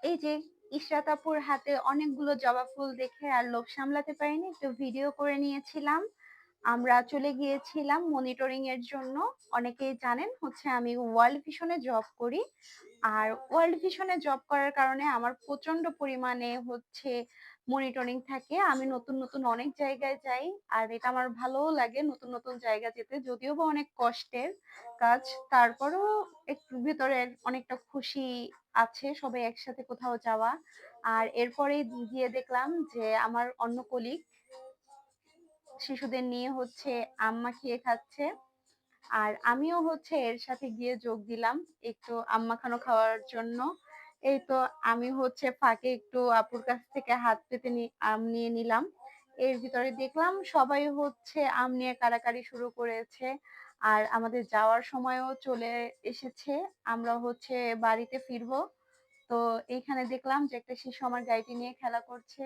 এই যে ইশরাত আপুর হাতে অনেকগুলো জবা ফুল দেখে আর লোভ সামলাতে পারিনি, একটু ভিডিও করে নিয়েছিলাম। আমরা চলে গিয়েছিলাম মনিটরিং এর জন্য। অনেকেই জানেন হচ্ছে আমি ওয়ার্ল্ড ভিশনে জব করি। আর ওয়ার্ল্ড ভিশনে জব করার কারণে আমার প্রচন্ড পরিমাণে হচ্ছে মনিটরিং থাকে। আমি নতুন নতুন অনেক জায়গায় যাই। আর এটা আমার ভালোও লাগে নতুন নতুন জায়গা যেতে, যদিও বা অনেক কষ্টের কাজ। তারপরেও একটু ভেতরে অনেকটা খুশি আছে সবাই একসাথে কোথাও যাওয়া। আর এরপরে গিয়ে দেখলাম যে আমার অন্য কলিগ শিশুদের নিয়ে হচ্ছে আম মাখিয়ে খাচ্ছে। আর আমিও হচ্ছে এর সাথে গিয়ে যোগ দিলাম একটু আম মাখানো খাওয়ার জন্য। এই তো আমি হচ্ছে ফাঁকে একটু আপুর কাছ থেকে হাত পেতে আম নিয়ে নিলাম। এর ভিতরে দেখলাম সবাই হচ্ছে আম নিয়ে কাড়াকাড়ি শুরু করেছে। আর আমাদের যাওয়ার সময়ও চলে এসেছে। আমরা হচ্ছে বাড়িতে ফিরবো। তো এইখানে দেখলাম যে একটা শিশু আমার গাড়িটি নিয়ে খেলা করছে।